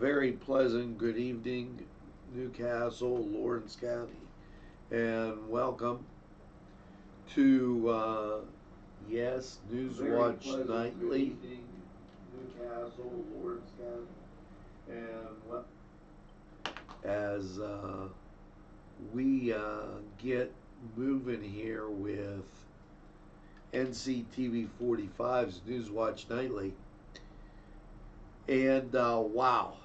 very pleasant good evening, Newcastle, Lawrence County, and welcome to yes, Newswatch Nightly. Evening, Newcastle, Lawrence County, and as we get moving here with Nctv45's Newswatch Nightly. And wow,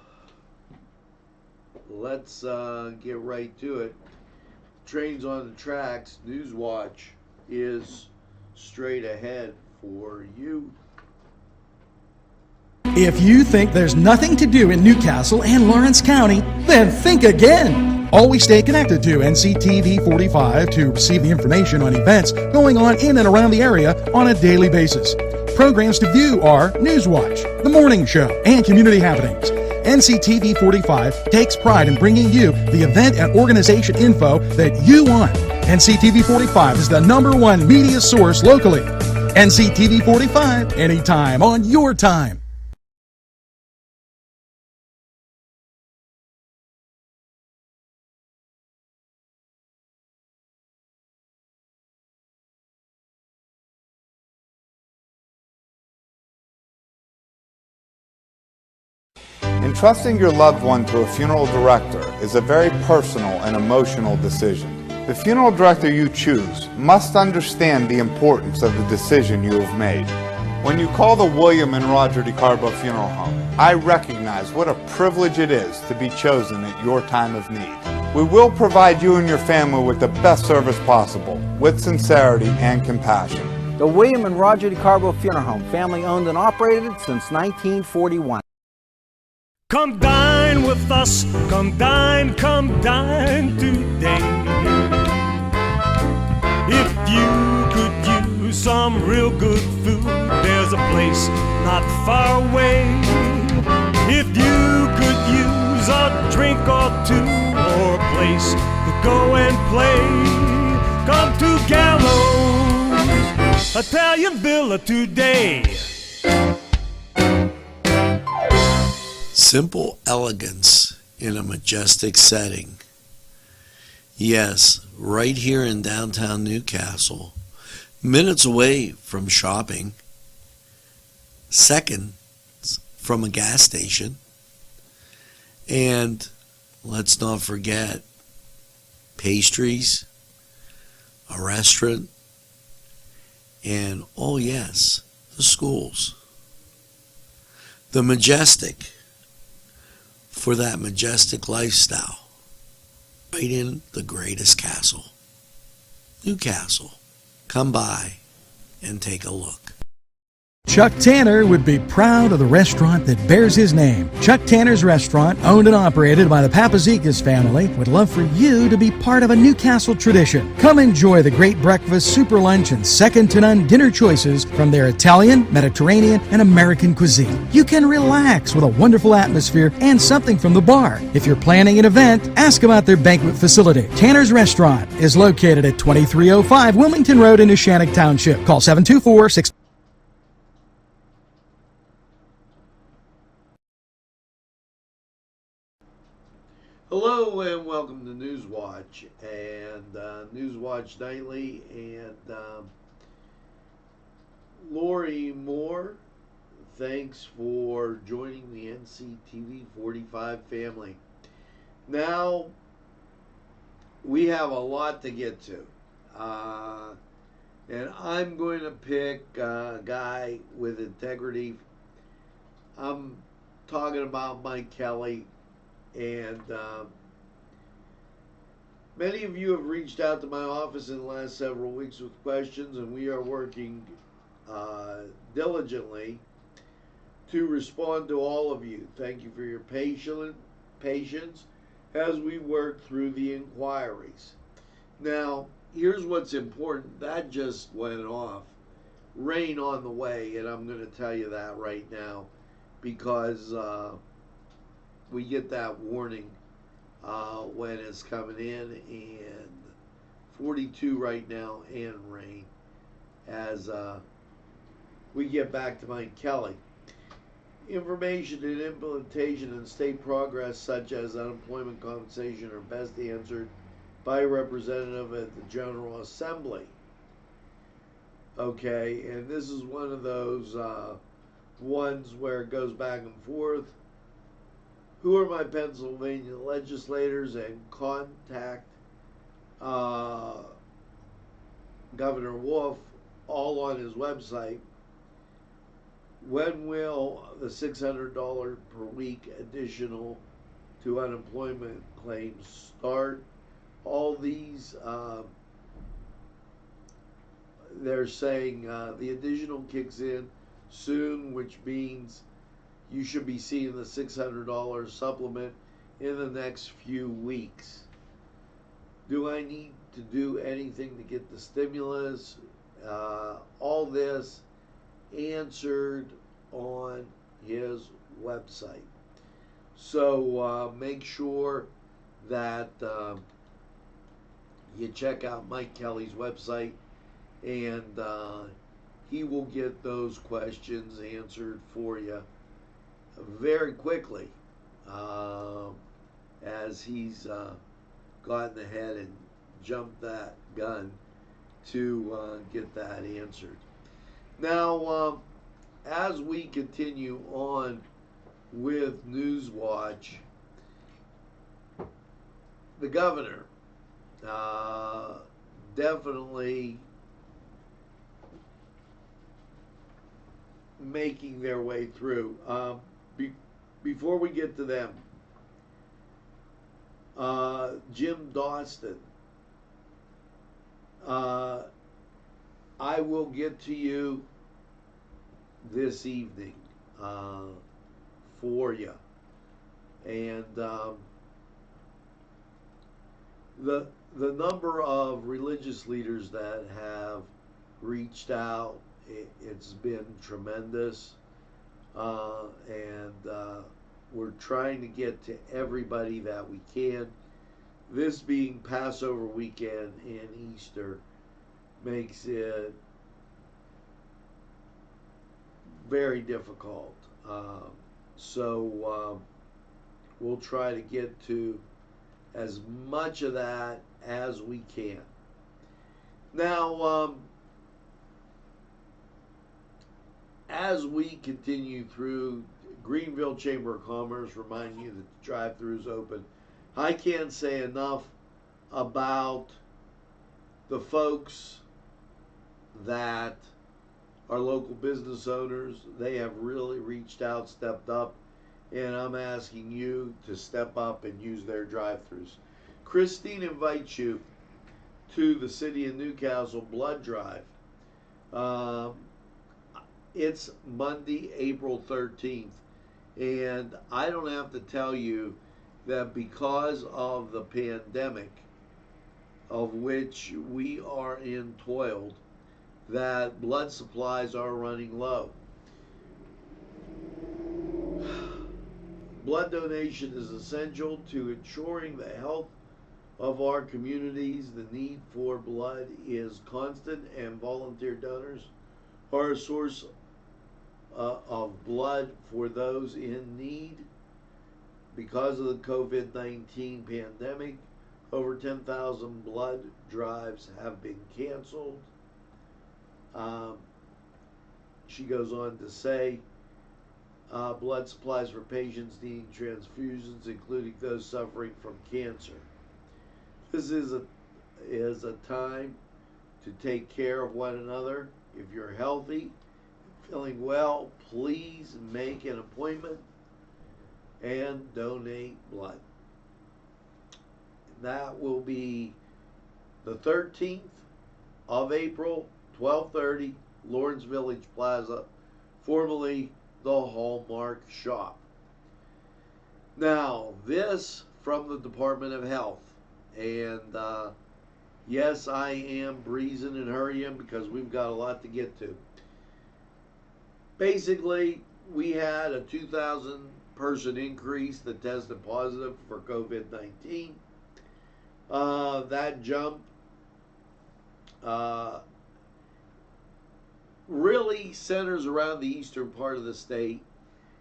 let's get right to it. Trains on the tracks. Newswatch is straight ahead for you. If you think there's nothing to do in Newcastle and Lawrence County, then think again. Always stay connected to NCTV45 to receive the information on events going on in and around the area on a daily basis. Programs to view are Newswatch, The Morning Show, and Community Happenings. NCTV45 takes pride in bringing you the event and organization info that you want. NCTV45 is the #1 media source locally. NCTV45, anytime on your time. Entrusting your loved one to a funeral director is a very personal and emotional decision. The funeral director you choose must understand the importance of the decision you have made. When you call the William and Roger DeCarbo Funeral Home, I recognize what a privilege it is to be chosen at your time of need. We will provide you and your family with the best service possible, with sincerity and compassion. The William and Roger DeCarbo Funeral Home, family owned and operated since 1941. Come dine with us, come dine today. If you could use some real good food, there's a place not far away. If you could use a drink or two, or a place to go and play, come to Gallows Italian Villa today. Simple elegance in a majestic setting. Yes, right here in downtown Newcastle, minutes away from shopping, seconds from a gas station, and let's not forget pastries, a restaurant, and oh yes, the schools. The majestic for that majestic lifestyle, right in the greatest castle, Newcastle. Come by and take a look. Chuck Tanner would be proud of the restaurant that bears his name. Chuck Tanner's Restaurant, owned and operated by the Papazikas family, would love for you to be part of a Newcastle tradition. Come enjoy the great breakfast, super lunch, and second-to-none dinner choices from their Italian, Mediterranean, and American cuisine. You can relax with a wonderful atmosphere and something from the bar. If you're planning an event, ask about their banquet facility. Tanner's Restaurant is located at 2305 Wilmington Road in Neshannock Township. Call 724-6... Hello and welcome to Newswatch and Newswatch Nightly and Lori Moore. Thanks for joining the NCTV45 family. Now we have a lot to get to, and I'm going to pick a guy with integrity. I'm talking about Mike Kelly. And many of you have reached out to my office in the last several weeks with questions, and we are working diligently to respond to all of you. Thank you for your patience as we work through the inquiries. Now, here's what's important. That just went off. Rain on the way, and I'm going to tell you that right now because we get that warning when it's coming in, and 42 right now and rain as we get back to Mike Kelly. Information and implementation and state progress, such as unemployment compensation, are best answered by a representative at the General Assembly. Okay, and this is one of those ones where it goes back and forth. Who are my Pennsylvania legislators, and contact Governor Wolf, all on his website. When will the $600 per week additional to unemployment claims start? All these, they're saying the additional kicks in soon, which means you should be seeing the $600 supplement in the next few weeks. Do I need to do anything to get the stimulus? All this answered on his website. So make sure that you check out Mike Kelly's website, and he will get those questions answered for you very quickly, as he's gotten ahead and jumped that gun to get that answered. Now, as we continue on with Newswatch, the governor definitely making their way through. Before we get to them, Jim Dawson, I will get to you this evening for you. And the number of religious leaders that have reached out, it's been tremendous, and we're trying to get to everybody that we can. This being Passover weekend and Easter makes it very difficult. So we'll try to get to as much of that as we can. Now, as we continue through, Greenville Chamber of Commerce remind you that the drive-thru is open. I can't say enough about the folks that are local business owners. They have really reached out, stepped up, and I'm asking you to step up and use their drive-thrus. Christine invites you to the City of Newcastle blood drive. It's Monday, April 13th, and I don't have to tell you that because of the pandemic, of which we are entoiled, that blood supplies are running low. Blood donation is essential to ensuring the health of our communities. The need for blood is constant, and volunteer donors are a source of blood for those in need. Because of the COVID-19 pandemic, over 10,000 blood drives have been canceled. She goes on to say, blood supplies for patients needing transfusions, including those suffering from cancer. This is a time to take care of one another. If you're healthy, feeling well, please make an appointment and donate blood. That will be the 13th of April, 12:30, Lawrence Village Plaza, formerly the Hallmark Shop. Now, this from the Department of Health. And yes, I am breezing and hurrying because we've got a lot to get to. Basically, we had a 2,000 person increase that tested positive for COVID-19. That jump really centers around the eastern part of the state,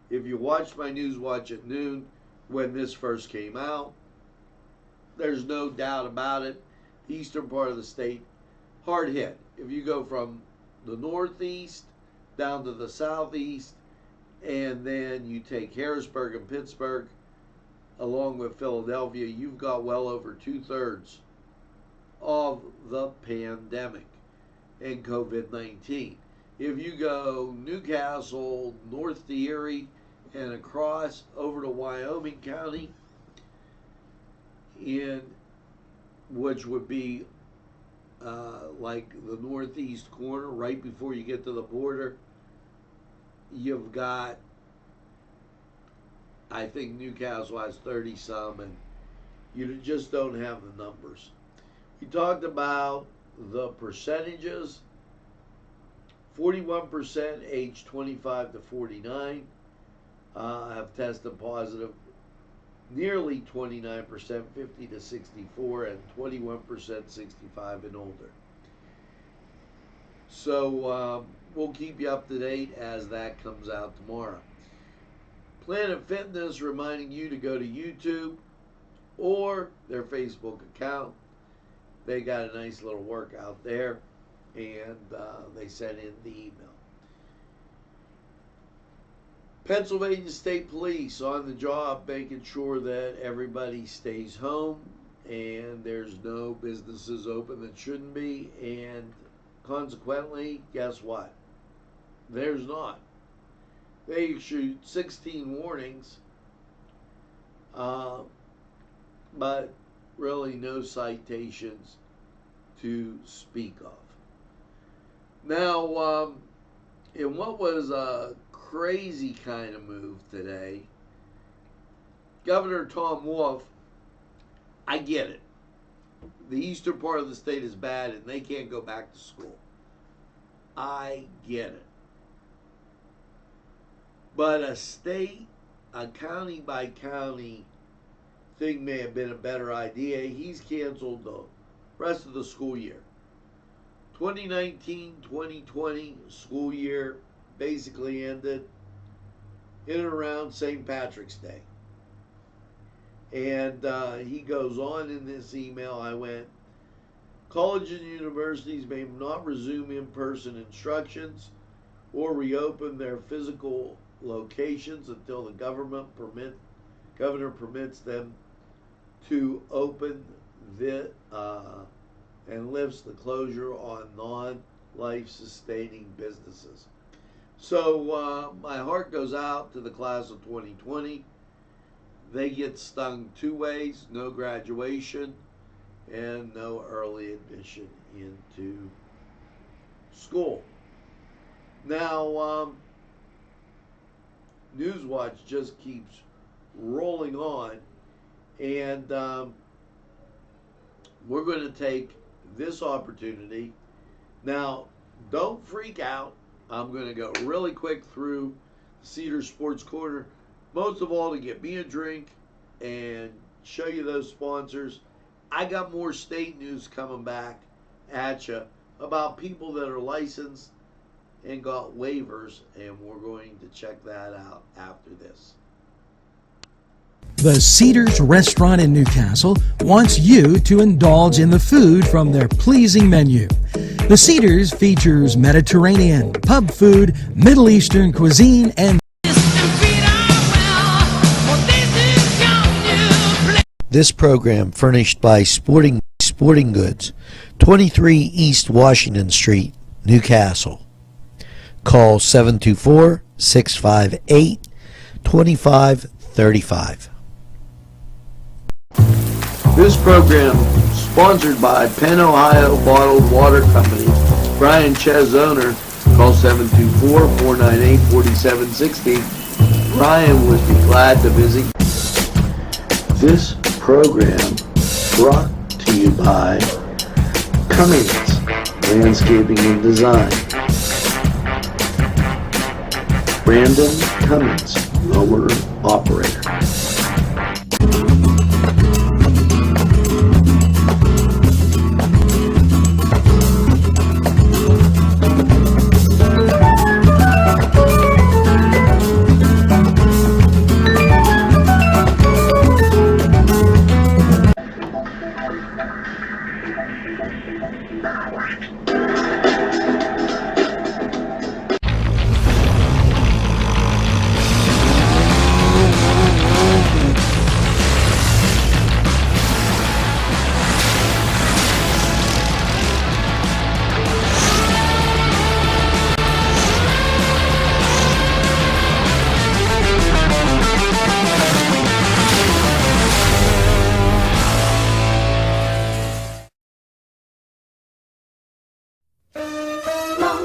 If you watched my Newswatch at noon when this first came out, there's no doubt about it. The eastern part of the state, hard hit. If you go from the northeast down to the southeast, and then you take Harrisburg and Pittsburgh, along with Philadelphia, you've got well over 2/3 of the pandemic and COVID-19. If you go Newcastle, north to Erie, and across over to Wyoming County, which would be like the northeast corner, right before you get to the border, you've got, I think Newcastle has 30 some, and you just don't have the numbers. We talked about the percentages. 41% age 25 to 49 have tested positive. Nearly 29% 50 to 64, and 21% 65 and older. So we'll keep you up to date as that comes out tomorrow. Planet Fitness reminding you to go to YouTube or their Facebook account. They got a nice little workout there, and they sent in the email. Pennsylvania State Police on the job, making sure that everybody stays home and there's no businesses open that shouldn't be, and consequently, guess what? There's not. They issued 16 warnings, but really no citations to speak of. Now, in what was a crazy kind of move today, Governor Tom Wolf, I get it. The eastern part of the state is bad and they can't go back to school. I get it. But a county by county thing may have been a better idea. He's canceled the rest of the school year. 2019-2020 school year basically ended in and around St. Patrick's Day. And he goes on in this email, I went, colleges and universities may not resume in-person instructions or reopen their physical locations until the governor permits them to open and lifts the closure on non-life sustaining businesses. So my heart goes out to the class of 2020. They get stung two ways: no graduation and no early admission into school. Now, Newswatch just keeps rolling on, and we're going to take this opportunity. Now, don't freak out. I'm going to go really quick through Cedar Sports Corner, most of all to get me a drink and show you those sponsors. I got more state news coming back at you about people that are licensed and got waivers, and we're going to check that out after this. The Cedars Restaurant in Newcastle wants you to indulge in the food from their pleasing menu. The Cedars features Mediterranean, pub food, Middle Eastern cuisine, and this program furnished by Sporting Goods, 23 East Washington Street, Newcastle. Call 724-658-2535. This program sponsored by Penn Ohio Bottled Water Company. Brian Ches, owner. Call 724-498-4760. Brian would be glad to visit. This program brought to you by Cummings Landscaping and Design. Brandon Cummings, owner operator.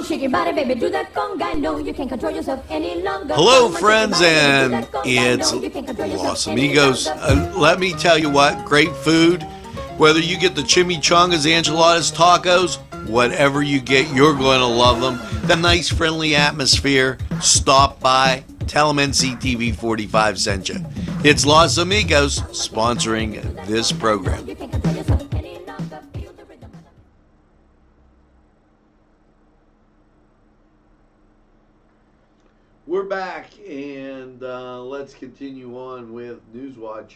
Shake your body, baby, do that conga. No, you can't control yourself any longer. Hello, friends, and it's Los Amigos. Let me tell you what, great food. Whether you get the chimichangas, enchiladas, tacos, whatever you get, you're going to love them. The nice, friendly atmosphere. Stop by. Tell them Nctv45 sent you. It's Los Amigos sponsoring this program. You can't control yourself any longer. Feel the rhythm. We're back, and let's continue on with Newswatch.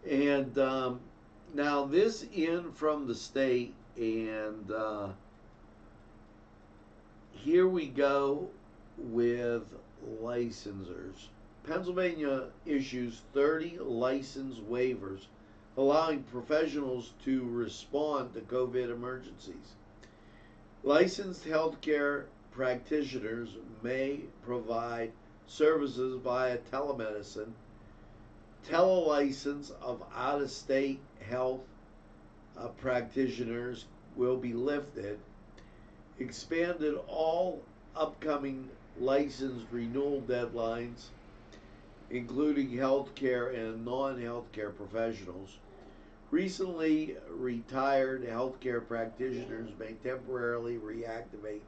And now this in from the state, and here we go with licensors. Pennsylvania issues 30 license waivers allowing professionals to respond to COVID emergencies. Licensed healthcare practitioners may provide services via telemedicine. Telelicense of out-of-state health practitioners will be lifted. Expanded all upcoming license renewal deadlines, including healthcare and non-healthcare professionals. Recently retired healthcare practitioners may temporarily reactivate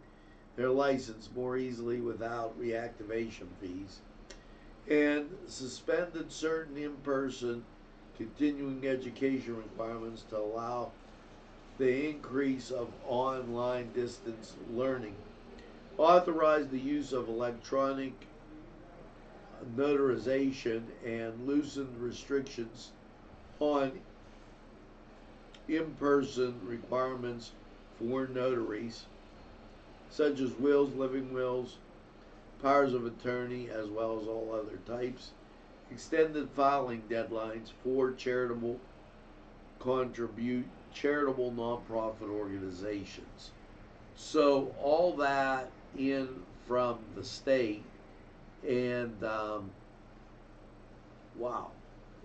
their license more easily without reactivation fees. And suspended certain in-person continuing education requirements to allow the increase of online distance learning. Authorized the use of electronic notarization and loosened restrictions on in-person requirements for notaries, such as wills, living wills, powers of attorney, as well as all other types. Extended filing deadlines for charitable nonprofit organizations. So all that in from the state, and wow,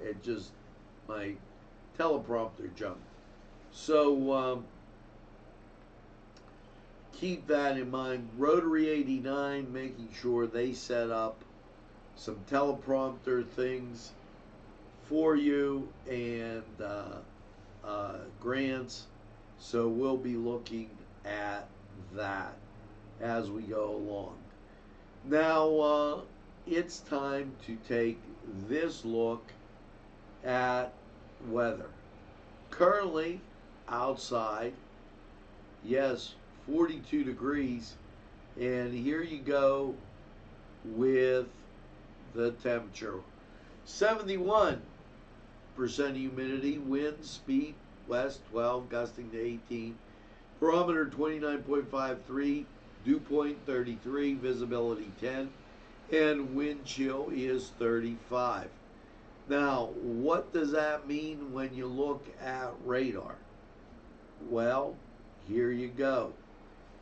it just, my teleprompter jumped. So keep that in mind. Rotary 89 making sure they set up some teleprompter things for you, and grants. So we'll be looking at that as we go along. Now it's time to take this look at weather. Currently outside, yes, 42 degrees, and here you go with the temperature. 71% humidity, wind speed west 12, gusting to 18, barometer 29.53, dew point 33, visibility 10, and wind chill is 35. Now, what does that mean when you look at radar? Well, here you go.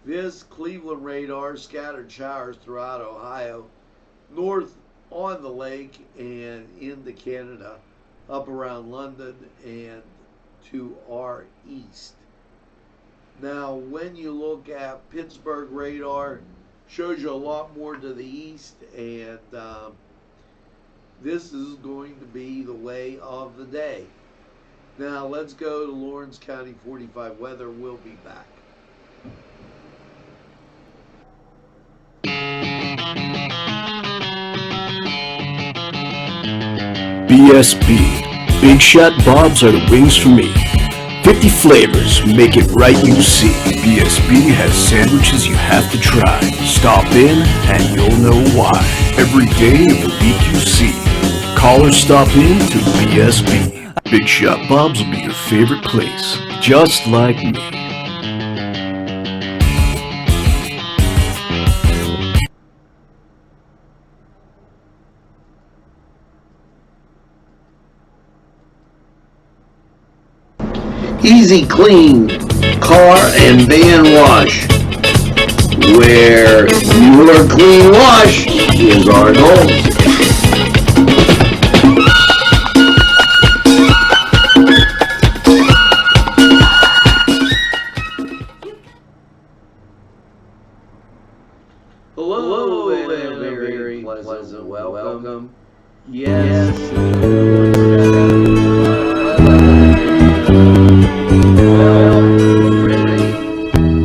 This Cleveland radar scattered showers throughout Ohio, north on the lake and into Canada, up around London and to our east. Now, when you look at Pittsburgh radar, shows you a lot more to the east, and this is going to be the way of the day. Now, let's go to Lawrence County 45 weather. We'll be back. BSB. Big Shot Bobs are the wings for me. 50 flavors, make it right, you see. BSB has sandwiches you have to try. Stop in and you'll know why. Every day of the week you see. Call or stop in to BSB. Big Shot Bobs will be your favorite place, just like me. Easy Clean Car and Van Wash, where your clean wash is our goal. Hello, and a very pleasant welcome. Yes.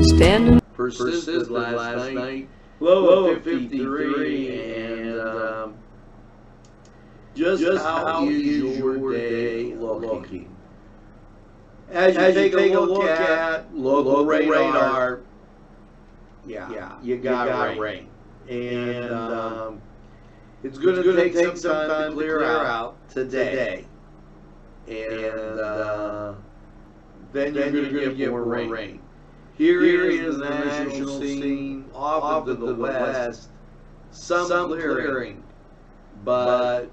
Standing. Persisted last night. Low of 53, and just how is your day looking? As you take a look at local radar, yeah, you got rain. And it's going to take some time to clear out today. And then you're going to get more rain. Here is the national scene off to the west. Some clearing, but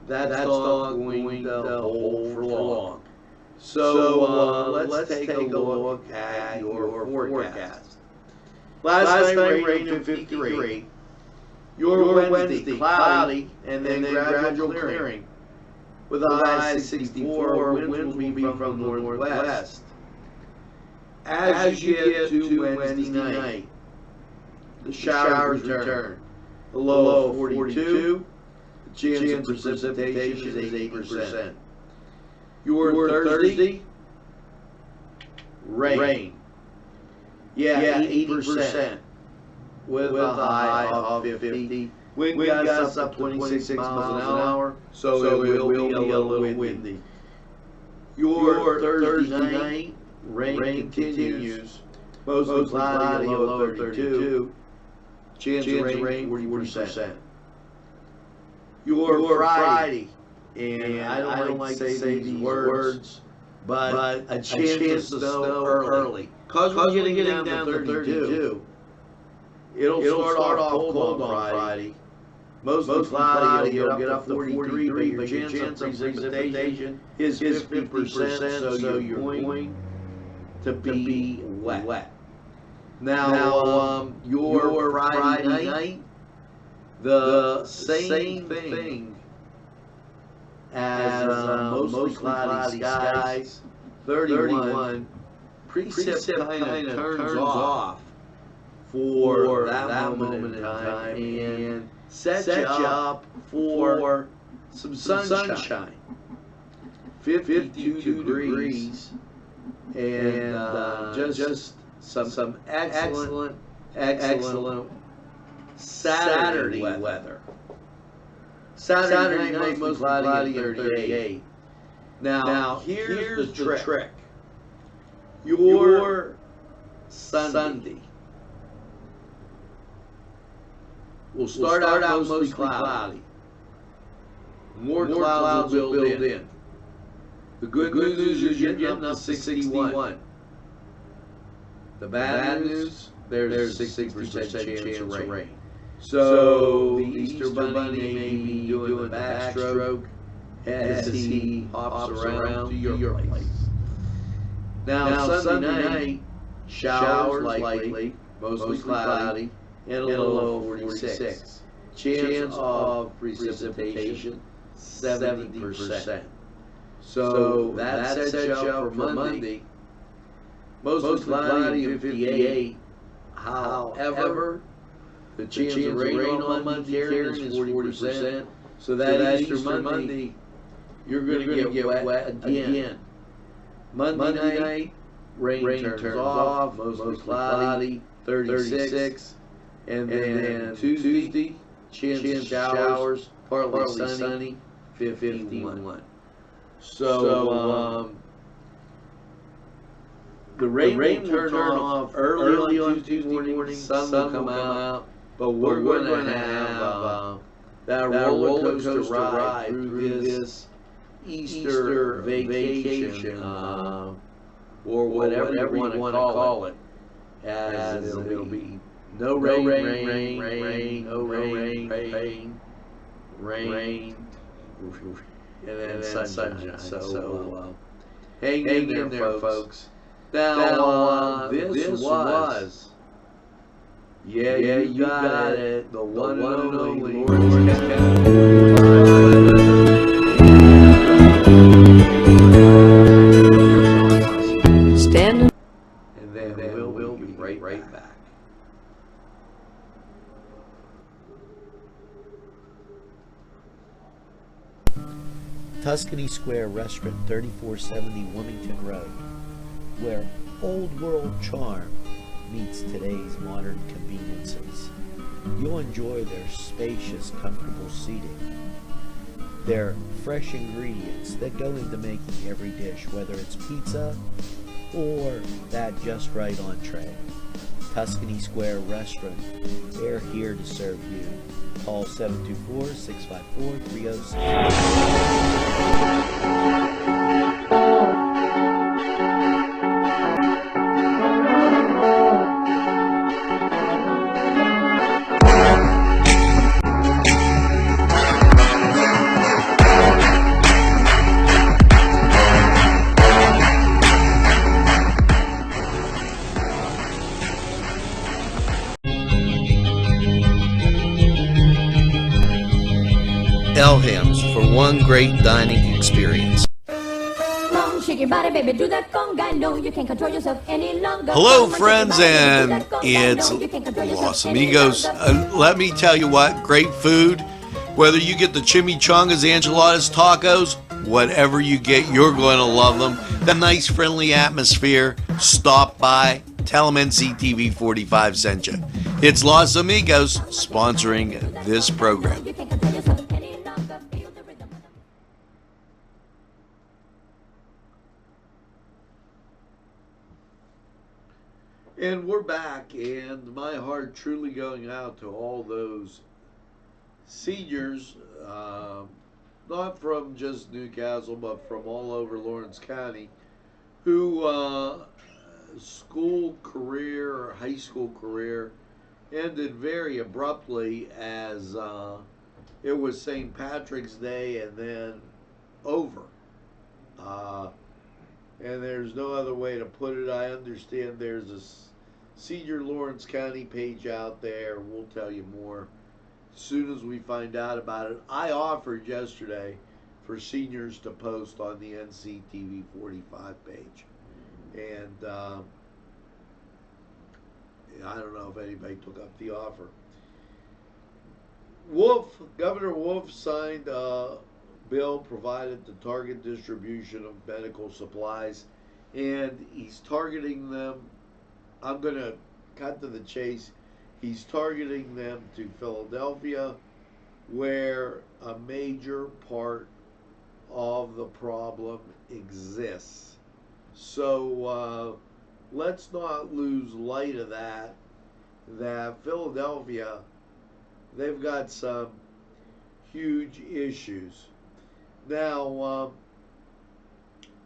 that's not going to hold for long. So let's take a look at your forecast. Last night rained in 53. Your Wednesday cloudy and then gradual clearing. With a high 64, winds will be from the northwest. As you get to Wednesday night, the showers return. The low of 42, the chance of precipitation is 8%. Your Thursday, rain. Yeah, 80%. With a high of 50. Wind gusts up to 26 miles an hour, so it will be a little windy. Your Thursday night, rain continues. Mostly cloudy, low of 32. Chance of rain, 40%. Your Friday, and I don't like to say these words, but a chance of snow early. Because we're getting down to 32. It'll start off cold on Friday. Mostly cloudy, you'll get up to 43, but your chance of precipitation is 50%, so you're going to be wet. Now, your Friday night, the same thing as mostly cloudy skies, 31, precip kind of turns off for that moment in time and set you up for some sunshine. 52 degrees and just some excellent Saturday weather. Saturday night mostly cloudy and 38. Now here's the trick. Your Sunday will start out mostly cloudy. More clouds will build in. The good news is you're getting up to 61. The bad news, there's a 60% chance of rain. So the Easter Bunny may be doing the backstroke as he hops around to your place. Now Sunday night, showers likely, mostly cloudy, and a low of 46. Chance of precipitation, 70%. So that sets you up for Monday. Mostly cloudy and 58. However, the chance of rain on Monday Karen is 40%. So that Easter Monday, you're going to get wet again. Monday night, rain turns off, mostly cloudy, 36. And then Tuesday, chance of showers, partly sunny, 51. So the rain will turn off early on Tuesday morning, sun will come out, but we're going to have that roller coaster ride through this Easter vacation, or whatever you want to call it, as it'll be no rain, and then sunshine. So Hang in there, folks. Now, this was, yeah, you got it, the one and only Lawrence County. Stand. And then we'll be right back. Tuscany Square Restaurant, 3470 Wilmington Road, where old world charm meets today's modern conveniences. You'll enjoy their spacious, comfortable seating, their fresh ingredients that go into making every dish, whether it's pizza or that just right entree. Tuscany Square Restaurant, they're here to serve you. Call 724-654-3066. Elham's for one great dining experience. Shake your body, baby, do that conga. No, you can't control yourself any longer. Hello, friends, and it's Los Amigos. Let me tell you what, great food. Whether you get the chimichangas, enchiladas, tacos, whatever you get, you're going to love them. The nice, friendly atmosphere. Stop by. Tell them Nctv45 sent you. It's Los Amigos sponsoring this program. You can't control yourself any longer. Feel the rhythm. And we're back, and my heart truly going out to all those seniors, not from just Newcastle, but from all over Lawrence County, who school career or high school career ended very abruptly as it was St. Patrick's Day and then over. And there's no other way to put it. I understand there's a Senior Lawrence County page out there. We'll tell you more as soon as we find out about it. I offered yesterday for seniors to post on the Nctv45 page. And I don't know if anybody took up the offer. Governor Wolf signed a bill provided to target distribution of medical supplies, and he's targeting them. I'm going to cut to the chase. He's targeting them to Philadelphia, where a major part of the problem exists. So let's not lose light of that Philadelphia, they've got some huge issues. Now,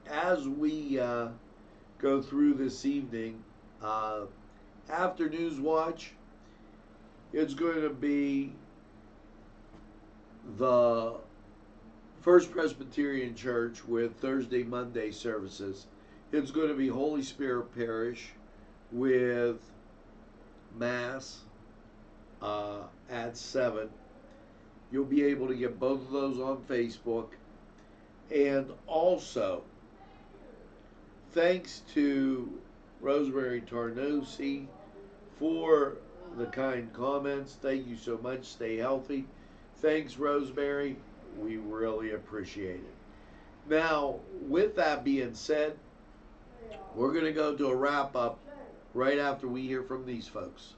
as we go through this evening, after Newswatch, it's going to be the First Presbyterian Church with Thursday, Monday services. It's going to be Holy Spirit Parish with Mass at 7. You'll be able to get both of those on Facebook. And also, thanks to Rosemary Tarnosi for the kind comments. Thank you so much. Stay healthy. Thanks, Rosemary. We really appreciate it. Now, with that being said, we're going to go to a wrap-up right after we hear from these folks.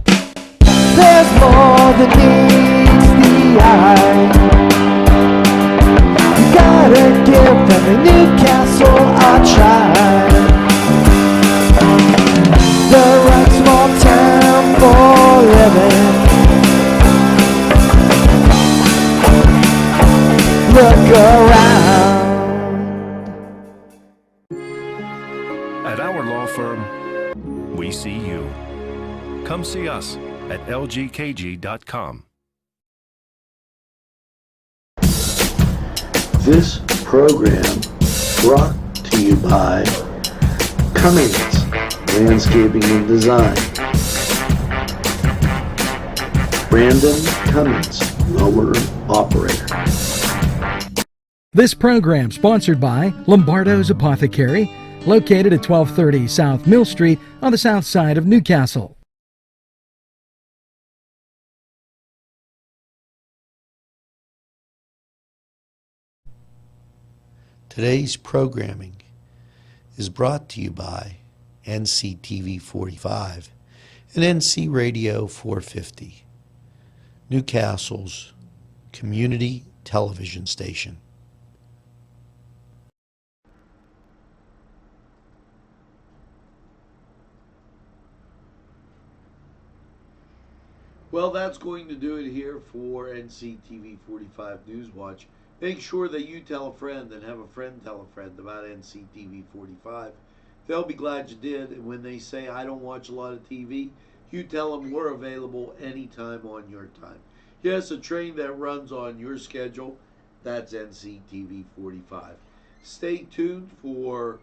There's more than meets the eye. You gotta give them a Newcastle a try. The right small town for living. Look around. At our law firm, we see you. Come see us at lgkg.com. This program Brought to you by Cummings Landscaping and Design. Brandon Cummings, owner operator. This program sponsored by Lombardo's Apothecary, located at 1230 South Mill Street on the south side of Newcastle. Today's programming is brought to you by Nctv45 and NC Radio 450, Newcastle's community television station. Well, that's going to do it here for Nctv45 Newswatch. Make sure that you tell a friend and have a friend tell a friend about Nctv45. They'll be glad you did. And when they say, I don't watch a lot of TV, you tell them we're available anytime on your time. Yes, a train that runs on your schedule, that's Nctv45. Stay tuned for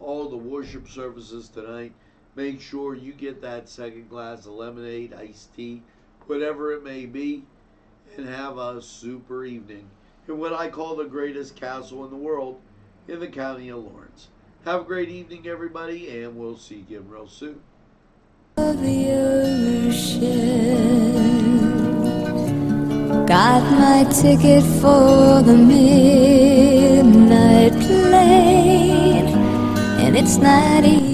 all the worship services tonight. Make sure you get that second glass of lemonade, iced tea, whatever it may be, and have a super evening in what I call the greatest castle in the world in the county of Lawrence. Have a great evening, everybody, and we'll see you again real soon. The ocean. Got my ticket for the midnight plane, and it's not easy.